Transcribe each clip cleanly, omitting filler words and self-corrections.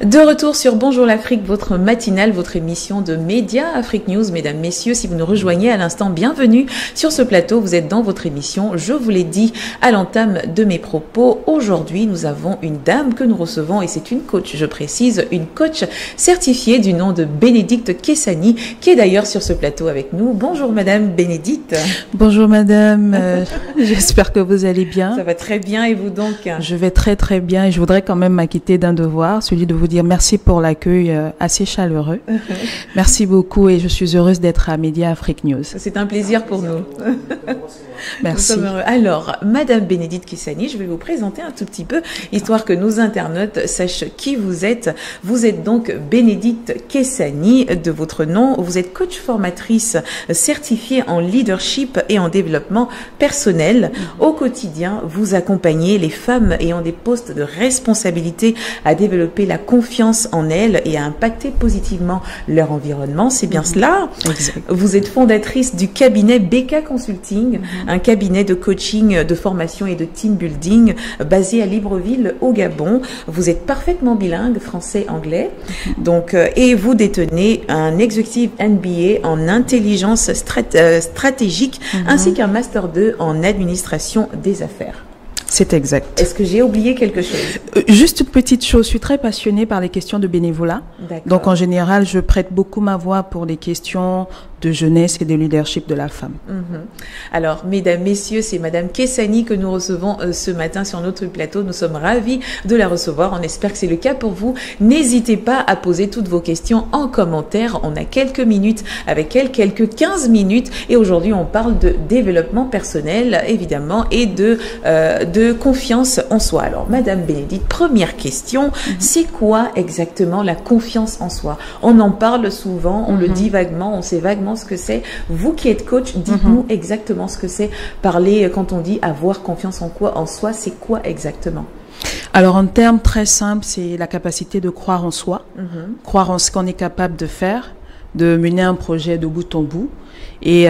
De retour sur Bonjour l'Afrique, votre matinale, votre émission de Média Afrique News. Mesdames, messieurs, si vous nous rejoignez à l'instant, bienvenue sur ce plateau. Vous êtes dans votre émission. Je vous l'ai dit à l'entame de mes propos. Aujourd'hui, nous avons une dame que nous recevons et c'est une coach, je précise, une coach certifiée du nom de Bénédicte Kessani, qui est d'ailleurs sur ce plateau avec nous. Bonjour Madame Bénédicte. Bonjour Madame, j'espère que vous allez bien. Ça va très bien et vous donc? Je vais très très bien et je voudrais quand même m'acquitter d'un devoir, celui de vous dire merci pour l'accueil assez chaleureux. Merci beaucoup et je suis heureuse d'être à Média Afrique News. C'est un plaisir pour nous. Merci. Alors, Madame Bénédicte Kessani, je vais vous présenter un tout petit peu, histoire que nos internautes sachent qui vous êtes. Vous êtes donc Bénédicte Kessani, de votre nom. Vous êtes coach formatrice certifiée en leadership et en développement personnel. Au quotidien, vous accompagnez les femmes ayant des postes de responsabilité à développer la confiance en elles et à impacter positivement leur environnement. C'est bien cela. Exact. Vous êtes fondatrice du cabinet BK Consulting, un cabinet de coaching, de formation et de team building basé à Libreville au Gabon. Vous êtes parfaitement bilingue, français-anglais. Donc, et vous détenez un executive MBA en intelligence stratégique ainsi qu'un master 2 en administration des affaires. C'est exact. Est-ce que j'ai oublié quelque chose? Juste une petite chose, je suis très passionnée par les questions de bénévolat. Donc en général, je prête beaucoup ma voix pour les questions de jeunesse et de leadership de la femme. Alors, mesdames, messieurs, c'est Madame Kessani que nous recevons ce matin sur notre plateau. Nous sommes ravis de la recevoir. On espère que c'est le cas pour vous. N'hésitez pas à poser toutes vos questions en commentaire. On a quelques minutes avec elle, quelques 15 minutes. Et aujourd'hui, on parle de développement personnel, évidemment, et de confiance en soi. Alors, Madame Bénédicte, première question, c'est quoi exactement la confiance en soi? On en parle souvent, on le dit vaguement, on sait vaguement ce que c'est. Vous qui êtes coach, dites-nous exactement ce que c'est. Parler, quand on dit avoir confiance en soi, c'est quoi exactement? Alors en termes très simples, c'est la capacité de croire en soi, croire en ce qu'on est capable de faire, de mener un projet de bout en bout. Et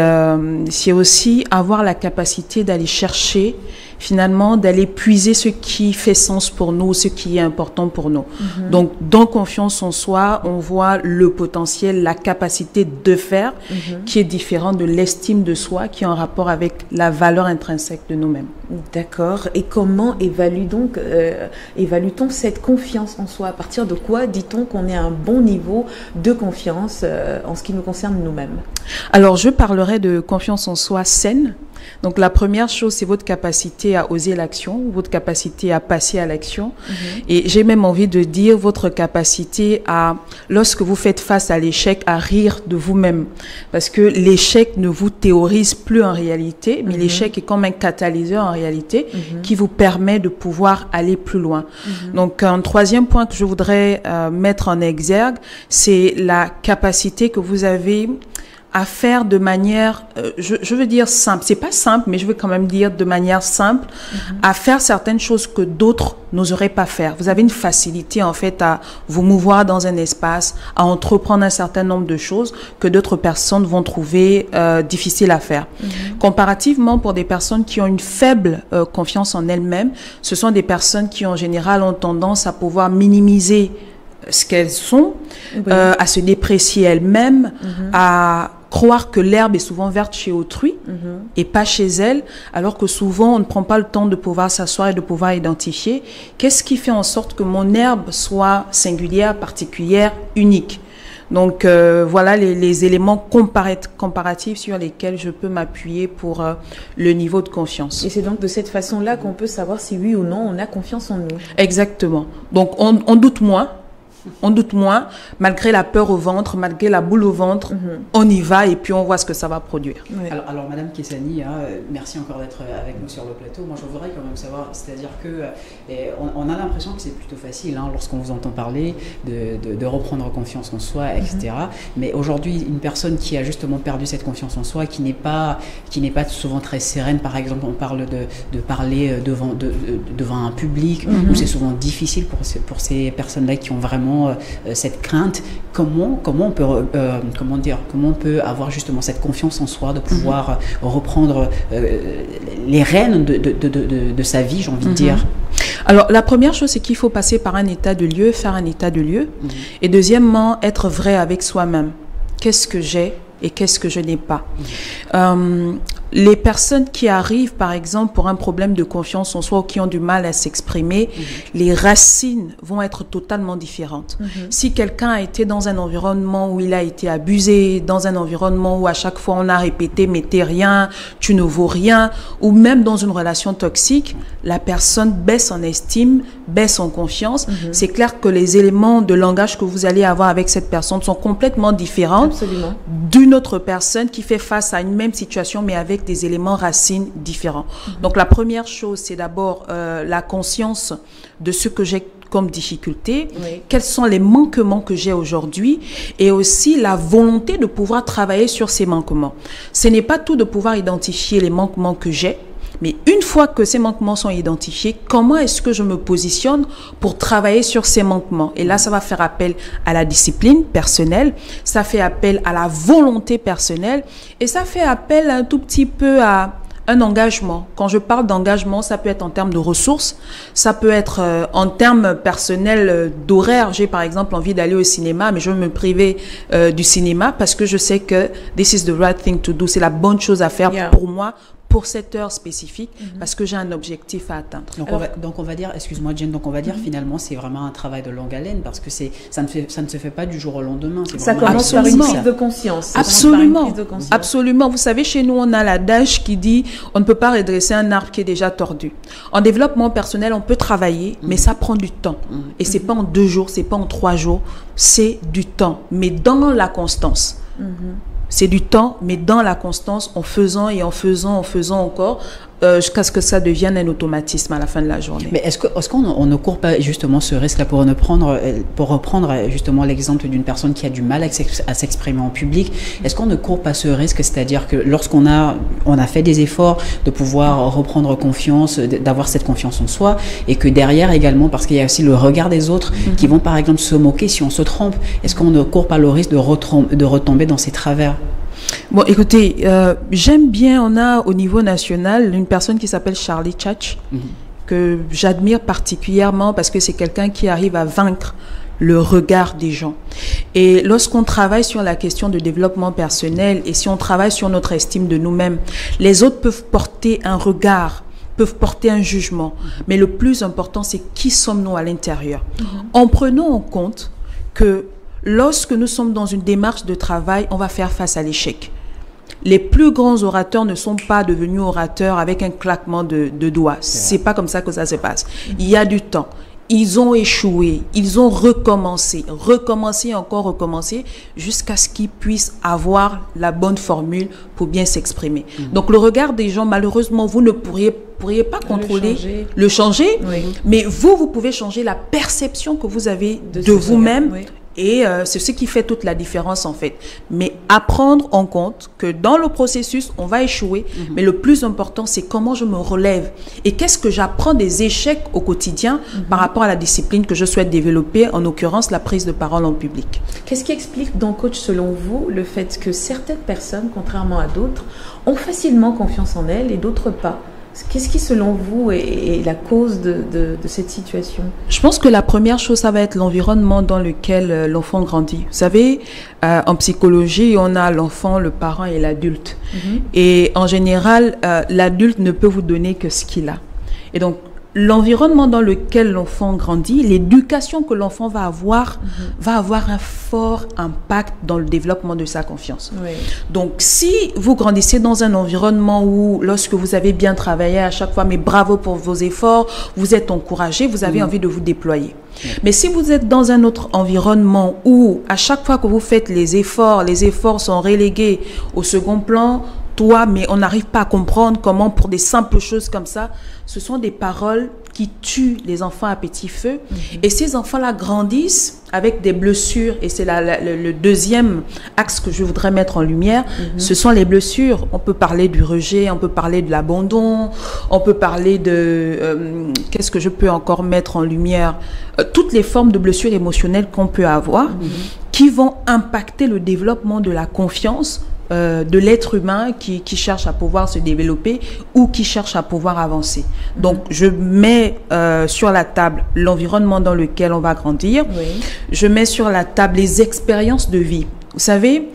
c'est aussi avoir la capacité d'aller chercher, finalement, d'aller puiser ce qui fait sens pour nous, ce qui est important pour nous. Donc, dans confiance en soi, on voit le potentiel, la capacité de faire, qui est différent de l'estime de soi, qui est en rapport avec la valeur intrinsèque de nous-mêmes. D'accord. Et comment évalue-t-on cette confiance en soi? À partir de quoi dit-on qu'on est à un bon niveau de confiance en ce qui nous concerne nous-mêmes? Alors, je parlerai de confiance en soi saine. Donc, la première chose, c'est votre capacité à oser l'action, votre capacité à passer à l'action. Et j'ai même envie de dire votre capacité à, lorsque vous faites face à l'échec, à rire de vous-même. Parce que l'échec ne vous théorise plus en réalité, mais l'échec est comme un catalyseur en réalité qui vous permet de pouvoir aller plus loin. Donc, un troisième point que je voudrais mettre en exergue, c'est la capacité que vous avez à faire de manière, je veux dire simple, c'est pas simple, mais je veux quand même dire de manière simple, à faire certaines choses que d'autres n'oseraient pas faire. Vous avez une facilité en fait à vous mouvoir dans un espace, à entreprendre un certain nombre de choses que d'autres personnes vont trouver difficiles à faire. Comparativement, pour des personnes qui ont une faible confiance en elles-mêmes, ce sont des personnes qui en général ont tendance à pouvoir minimiser ce qu'elles sont, à se déprécier elles-mêmes, à croire que l'herbe est souvent verte chez autrui et pas chez elle, alors que souvent on ne prend pas le temps de pouvoir s'asseoir et de pouvoir identifier qu'est-ce qui fait en sorte que mon herbe soit singulière, particulière, unique. Donc voilà les éléments comparatifs sur lesquels je peux m'appuyer pour le niveau de confiance. Et c'est donc de cette façon-là qu'on peut savoir si oui ou non on a confiance en nous. Exactement. Donc on doute moins. On doute moins, malgré la peur au ventre, malgré la boule au ventre, on y va et puis on voit ce que ça va produire. Alors Madame Kessani, merci encore d'être avec nous sur le plateau. Moi je voudrais quand même savoir, c'est-à-dire que on a l'impression que c'est plutôt facile lorsqu'on vous entend parler de reprendre confiance en soi, etc. Mais aujourd'hui, une personne qui a justement perdu cette confiance en soi, qui n'est pas souvent très sereine, par exemple, on parle de parler devant un public, où c'est souvent difficile pour ces personnes-là qui ont vraiment justement cette crainte, comment on peut comment on peut avoir justement cette confiance en soi, de pouvoir reprendre les rênes de sa vie, j'ai envie de dire. Alors, la première chose, c'est qu'il faut passer par un état de lieu, faire un état de lieu. Et deuxièmement, être vrai avec soi-même. Qu'est-ce que j'ai et qu'est-ce que je n'ai pas? Les personnes qui arrivent, par exemple, pour un problème de confiance en soi ou qui ont du mal à s'exprimer, les racines vont être totalement différentes. Si quelqu'un a été dans un environnement où il a été abusé, dans un environnement où à chaque fois on a répété « mais t'es rien, tu ne vaux rien », ou même dans une relation toxique, la personne baisse en estime, baisse en confiance. C'est clair que les éléments de langage que vous allez avoir avec cette personne sont complètement différents d'une autre personne qui fait face à une même situation, mais avec des éléments racines différents. Donc la première chose, c'est d'abord la conscience de ce que j'ai comme difficulté, quels sont les manquements que j'ai aujourd'hui, et aussi la volonté de pouvoir travailler sur ces manquements. Ce n'est pas tout de pouvoir identifier les manquements que j'ai, mais une fois que ces manquements sont identifiés, comment est-ce que je me positionne pour travailler sur ces manquements? Et là, ça va faire appel à la discipline personnelle, ça fait appel à la volonté personnelle, et ça fait appel un tout petit peu à un engagement. Quand je parle d'engagement, ça peut être en termes de ressources, ça peut être en termes personnels d'horaire. J'ai par exemple envie d'aller au cinéma, mais je veux me priver du cinéma parce que je sais que this is the right thing to do. C'est la bonne chose à faire pour moi, pour cette heure spécifique, parce que j'ai un objectif à atteindre. Donc on va dire, excuse-moi Jen, donc on va dire finalement c'est vraiment un travail de longue haleine, parce que ça ne se fait pas du jour au lendemain. Ça commence par une prise de conscience. Absolument. Absolument. Vous savez, chez nous, on a l'adage qui dit on ne peut pas redresser un arbre qui est déjà tordu. En développement personnel, on peut travailler, mais ça prend du temps. Et c'est pas en 2 jours, c'est pas en 3 jours, c'est du temps, mais dans la constance. C'est du temps, mais dans la constance, en faisant et en faisant encore, jusqu'à ce que ça devienne un automatisme à la fin de la journée. Mais est-ce qu'on ne court pas justement ce risque-là pour reprendre justement l'exemple d'une personne qui a du mal à s'exprimer en public? Est-ce qu'on ne court pas ce risque, c'est-à-dire que lorsqu'on a fait des efforts de pouvoir reprendre confiance, d'avoir cette confiance en soi, et que derrière également, parce qu'il y a aussi le regard des autres qui vont par exemple se moquer si on se trompe, est-ce qu'on ne court pas le risque de retomber dans ces travers? Bon, écoutez, j'aime bien, on a au niveau national une personne qui s'appelle Charlie Tchatch, que j'admire particulièrement parce que c'est quelqu'un qui arrive à vaincre le regard des gens. Et lorsqu'on travaille sur la question de développement personnel et si on travaille sur notre estime de nous-mêmes, les autres peuvent porter un regard, peuvent porter un jugement, mais le plus important, c'est qui sommes-nous à l'intérieur. En prenant en compte que lorsque nous sommes dans une démarche de travail, on va faire face à l'échec. Les plus grands orateurs ne sont pas devenus orateurs avec un claquement de doigts. C'est pas comme ça que ça se passe. Il y a du temps. Ils ont échoué, ils ont recommencé, encore recommencé, jusqu'à ce qu'ils puissent avoir la bonne formule pour bien s'exprimer. Donc le regard des gens, malheureusement, vous ne pourriez pas contrôler, le changer, mais vous pouvez changer la perception que vous avez de vous-même. Et c'est ce qui fait toute la différence en fait. Mais à prendre en compte que dans le processus, on va échouer. Mais le plus important, c'est comment je me relève. Et qu'est-ce que j'apprends des échecs au quotidien par rapport à la discipline que je souhaite développer, en l'occurrence la prise de parole en public. Qu'est-ce qui explique donc, coach, selon vous, le fait que certaines personnes, contrairement à d'autres, ont facilement confiance en elles et d'autres pas? Qu'est-ce qui, selon vous, est la cause de cette situation? Je pense que la première chose, ça va être l'environnement dans lequel l'enfant grandit. Vous savez, en psychologie, on a l'enfant, le parent et l'adulte. Et en général, l'adulte ne peut vous donner que ce qu'il a. Et donc, l'environnement dans lequel l'enfant grandit, l'éducation que l'enfant va avoir un fort impact dans le développement de sa confiance. Donc, si vous grandissez dans un environnement où, lorsque vous avez bien travaillé à chaque fois, mais bravo pour vos efforts, vous êtes encouragé, vous avez envie de vous déployer. Mais si vous êtes dans un autre environnement où, à chaque fois que vous faites les efforts sont relégués au second plan, mais on n'arrive pas à comprendre comment, pour des simples choses comme ça, ce sont des paroles qui tue les enfants à petit feu. Et ces enfants-là grandissent avec des blessures. Et c'est le deuxième axe que je voudrais mettre en lumière. Ce sont les blessures. On peut parler du rejet, on peut parler de l'abandon, on peut parler de... qu'est-ce que je peux encore mettre en lumière? Toutes les formes de blessures émotionnelles qu'on peut avoir qui vont impacter le développement de la confiance de l'être humain qui cherche à pouvoir se développer ou qui cherche à pouvoir avancer. Donc, je mets sur la table l'environnement dans lequel on va grandir. Je mets sur la table les expériences de vie. Vous savez,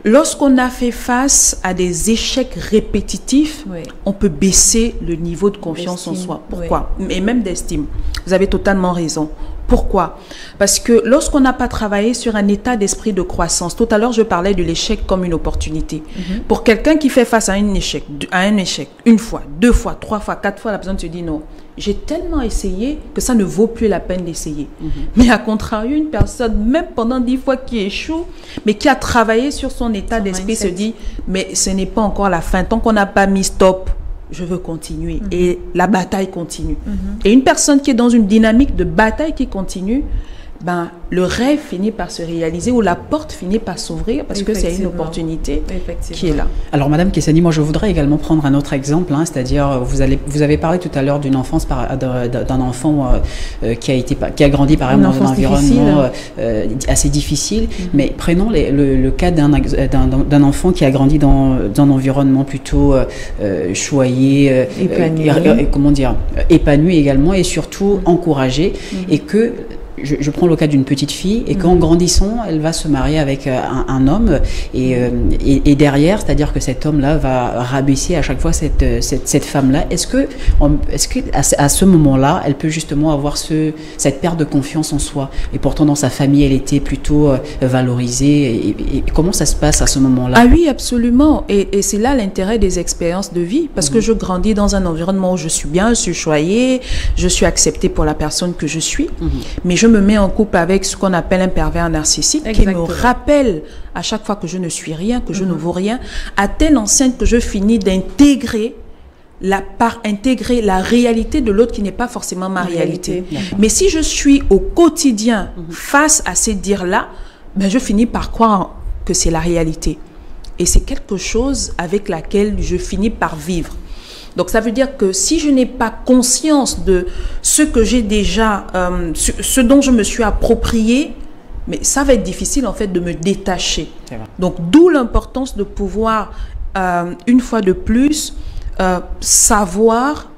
lorsqu'on a fait face à des échecs répétitifs, on peut baisser le niveau de confiance en soi. Pourquoi? Et même d'estime. Vous avez totalement raison. Pourquoi? Parce que lorsqu'on n'a pas travaillé sur un état d'esprit de croissance, tout à l'heure je parlais de l'échec comme une opportunité. Pour quelqu'un qui fait face à un échec, une fois, deux fois, trois fois, quatre fois, la personne se dit non, j'ai tellement essayé que ça ne vaut plus la peine d'essayer. Mais à contrario, une personne, même pendant 10 fois qui échoue, mais qui a travaillé sur son état d'esprit, se dit mais ce n'est pas encore la fin. Tant qu'on n'a pas mis stop, je veux continuer. Et la bataille continue. Et une personne qui est dans une dynamique de bataille qui continue, ben, le rêve finit par se réaliser ou la porte finit par s'ouvrir parce que c'est une opportunité qui est là. Alors, Madame Kessani, moi, je voudrais également prendre un autre exemple, hein, c'est-à-dire, vous avez parlé tout à l'heure d'une enfance, d'un enfant qui a grandi, par exemple, dans un environnement assez difficile, mais prenons le cas d'un enfant qui a grandi dans un environnement plutôt choyé, épanoui également, et surtout encouragé, et que je prends le cas d'une petite fille et qu'en grandissant, elle va se marier avec un homme et derrière, c'est-à-dire que cet homme-là va rabaisser à chaque fois cette femme-là. Est-ce que à ce moment-là, elle peut justement avoir cette perte de confiance en soi? Et pourtant, dans sa famille, elle était plutôt valorisée. Et comment ça se passe à ce moment-là? Ah oui, absolument. Et c'est là l'intérêt des expériences de vie, parce que je grandis dans un environnement où je suis bien, je suis choyée, je suis acceptée pour la personne que je suis, mais je me mets en couple avec ce qu'on appelle un pervers narcissique qui me rappelle à chaque fois que je ne suis rien, que je ne vaux rien, à telle enseigne que je finis d'intégrer la réalité de l'autre qui n'est pas forcément ma réalité. Mais si je suis au quotidien face à ces dires-là, ben je finis par croire que c'est la réalité. Et c'est quelque chose avec laquelle je finis par vivre. Donc, ça veut dire que si je n'ai pas conscience de ce que j'ai déjà, ce dont je me suis approprié, mais ça va être difficile, en fait, de me détacher. Donc, d'où l'importance de pouvoir, une fois de plus, savoir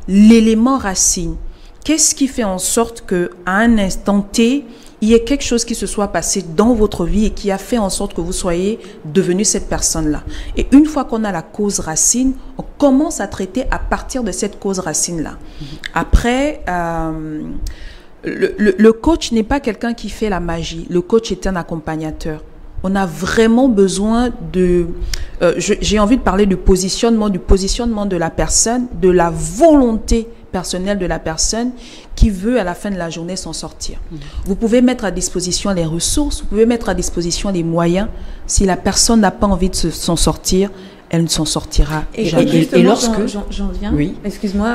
l'élément racine. Qu'est-ce qui fait en sorte qu'à un instant T, il y ait quelque chose qui se soit passé dans votre vie et qui a fait en sorte que vous soyez devenu cette personne-là. Et une fois qu'on a la cause racine, on commence à traiter à partir de cette cause racine-là. Après, le coach n'est pas quelqu'un qui fait la magie. Le coach est un accompagnateur. On a vraiment besoin de... j'ai envie de parler du positionnement de la personne, de la volonté personnelle de la personne qui veut à la fin de la journée s'en sortir. Vous pouvez mettre à disposition les ressources, vous pouvez mettre à disposition les moyens. Si la personne n'a pas envie de s'en sortir, elle ne s'en sortira jamais. Et lorsque... J'en viens, excuse-moi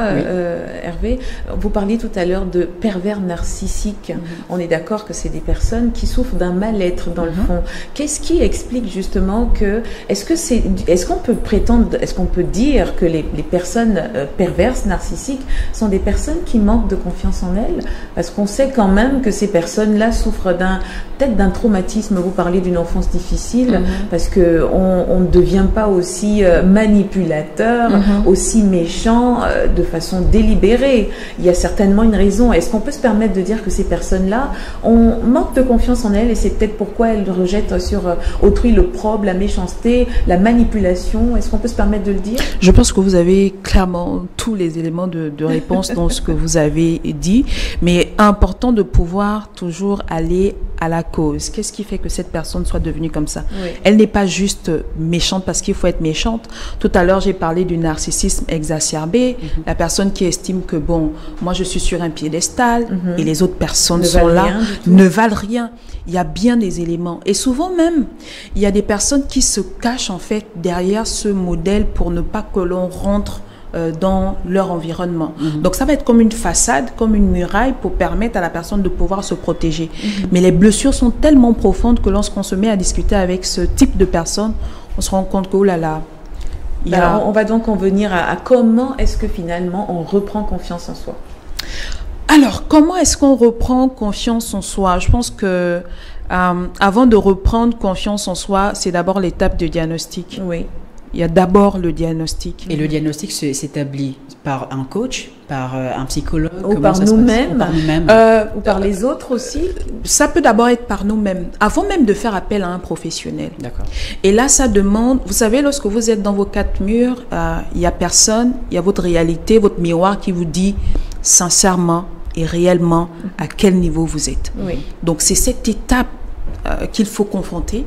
Hervé, vous parliez tout à l'heure de pervers narcissiques. On est d'accord que c'est des personnes qui souffrent d'un mal-être dans le fond. Qu'est-ce qui explique justement que... Est-ce qu'on peut prétendre, est-ce qu'on peut dire que les personnes perverses, narcissiques, sont des personnes qui manquent de confiance en elles? Parce qu'on sait quand même que ces personnes-là souffrent peut-être d'un traumatisme. Vous parliez d'une enfance difficile, parce qu'on ne devient pas aussi manipulateur, aussi méchant de façon délibérée. Il y a certainement une raison. Est-ce qu'on peut se permettre de dire que ces personnes-là manquent de confiance en elles et c'est peut-être pourquoi elles rejettent sur autrui l'opprobre, la méchanceté, la manipulation? Est-ce qu'on peut se permettre de le dire? Je pense que vous avez clairement tous les éléments de réponse dans ce que vous avez dit, mais important de pouvoir toujours aller à la cause. Qu'est-ce qui fait que cette personne soit devenue comme ça? Elle n'est pas juste méchante parce qu'il faut être méchante. Tout à l'heure, j'ai parlé du narcissisme exacerbé, la personne qui estime que, bon, moi je suis sur un piédestal et les autres personnes sont là, ne valent rien. Il y a bien des éléments. Et souvent même, il y a des personnes qui se cachent en fait derrière ce modèle pour ne pas que l'on rentre dans leur environnement. Donc ça va être comme une façade, comme une muraille pour permettre à la personne de pouvoir se protéger. Mais les blessures sont tellement profondes que lorsqu'on se met à discuter avec ce type de personnes, on se rend compte que, oh là là, Alors, on va donc en venir à comment est-ce que finalement on reprend confiance en soi. Alors, comment est-ce qu'on reprend confiance en soi? Je pense que avant de reprendre confiance en soi, c'est d'abord l'étape de diagnostic. Oui. Il y a d'abord le diagnostic. Et le diagnostic s'établit par un coach, par un psychologue, ou par nous-mêmes, ou par les autres aussi. Ça peut d'abord être par nous-mêmes, avant même de faire appel à un professionnel. D'accord. Et là, ça demande, vous savez, lorsque vous êtes dans vos quatre murs, il n'y a personne, il y a votre réalité, votre miroir qui vous dit sincèrement et réellement à quel niveau vous êtes. Oui. Donc, c'est cette étape qu'il faut confronter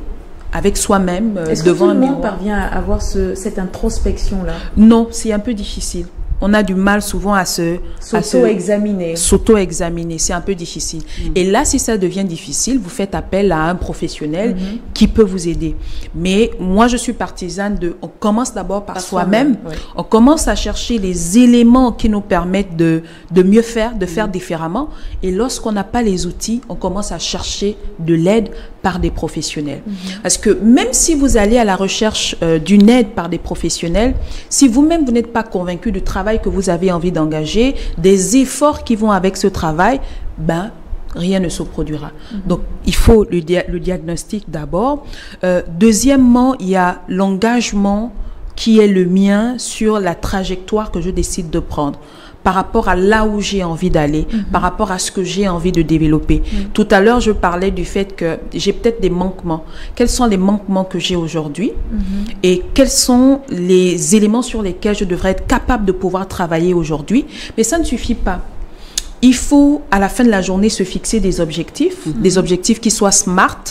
avec soi-même devant un miroir. Est-ce que tout le monde miroir. parvient à avoir cette introspection-là? Non, c'est un peu difficile. On a du mal souvent à s'auto-examiner. S'auto-examiner, c'est un peu difficile. Et là, si ça devient difficile, vous faites appel à un professionnel qui peut vous aider. Mais moi, je suis partisane on commence d'abord par soi-même. Oui. On commence à chercher les éléments qui nous permettent de mieux faire, de faire différemment. Et lorsqu'on n'a pas les outils, on commence à chercher de l'aide par des professionnels. Parce que même si vous allez à la recherche d'une aide par des professionnels, si vous-même, vous n'êtes pas convaincu du travail que vous avez envie d'engager, des efforts qui vont avec ce travail, ben, rien ne se produira. Donc, il faut le diagnostic d'abord. Deuxièmement, il y a l'engagement qui est le mien sur la trajectoire que je décide de prendre par rapport à là où j'ai envie d'aller, par rapport à ce que j'ai envie de développer. Tout à l'heure, je parlais du fait que j'ai peut-être des manquements. Quels sont les manquements que j'ai aujourd'hui et quels sont les éléments sur lesquels je devrais être capable de pouvoir travailler aujourd'hui? Mais ça ne suffit pas. Il faut, à la fin de la journée, se fixer des objectifs qui soient smart,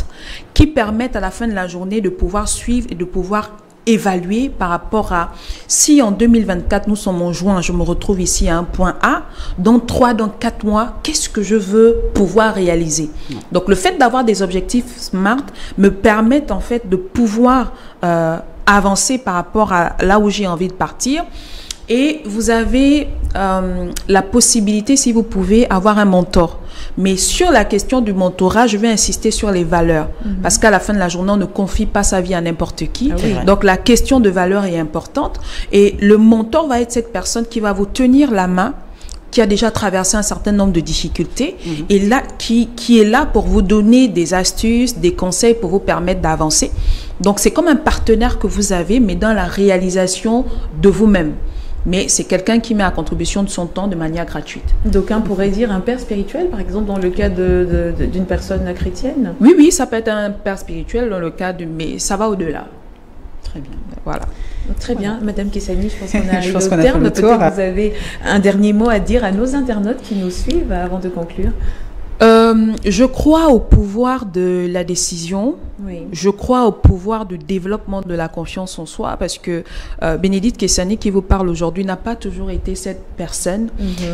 qui permettent à la fin de la journée de pouvoir suivre et de pouvoir évaluer par rapport à si en 2024 nous sommes en juin, je me retrouve ici à un point A, dans 4 mois, qu'est-ce que je veux pouvoir réaliser? Donc le fait d'avoir des objectifs smart me permet en fait de pouvoir avancer par rapport à là où j'ai envie de partir. Et vous avez la possibilité, si vous pouvez, avoir un mentor. Mais sur la question du mentorat, je vais insister sur les valeurs. Parce qu'à la fin de la journée, on ne confie pas sa vie à n'importe qui. Ah oui. Donc, la question de valeur est importante. Et le mentor va être cette personne qui va vous tenir la main, qui a déjà traversé un certain nombre de difficultés, et là, qui est là pour vous donner des astuces, des conseils pour vous permettre d'avancer. Donc, c'est comme un partenaire que vous avez, mais dans la réalisation de vous-même. Mais c'est quelqu'un qui met à contribution de son temps de manière gratuite. D'aucuns pourraient dire un père spirituel, par exemple, dans le cas d'une personne chrétienne? Oui, oui, ça peut être un père spirituel dans le cas de... Mais ça va au-delà. Très bien. Voilà. Très bien. Madame Kessani, je pense qu'on est arrivé au terme. Peut-être que vous avez un dernier mot à dire à nos internautes qui nous suivent avant de conclure. Je crois au pouvoir de la décision. Oui. Je crois au pouvoir du développement de la confiance en soi, parce que Bénédicte Kessani qui vous parle aujourd'hui n'a pas toujours été cette personne.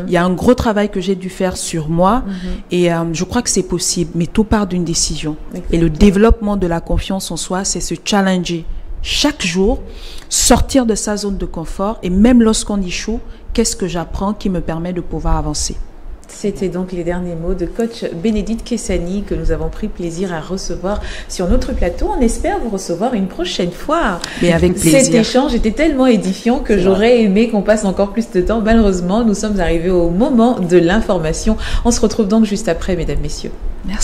Il y a un gros travail que j'ai dû faire sur moi et je crois que c'est possible, mais tout part d'une décision. Exactement. Et le développement de la confiance en soi, c'est se challenger chaque jour, sortir de sa zone de confort, et même lorsqu'on échoue, qu'est-ce que j'apprends qui me permet de pouvoir avancer? C'était donc les derniers mots de coach Bénédicte Kessani que nous avons pris plaisir à recevoir sur notre plateau. On espère vous recevoir une prochaine fois. Mais avec plaisir. Cet échange était tellement édifiant que j'aurais aimé qu'on passe encore plus de temps. Malheureusement, nous sommes arrivés au moment de l'information. On se retrouve donc juste après, mesdames, messieurs. Merci.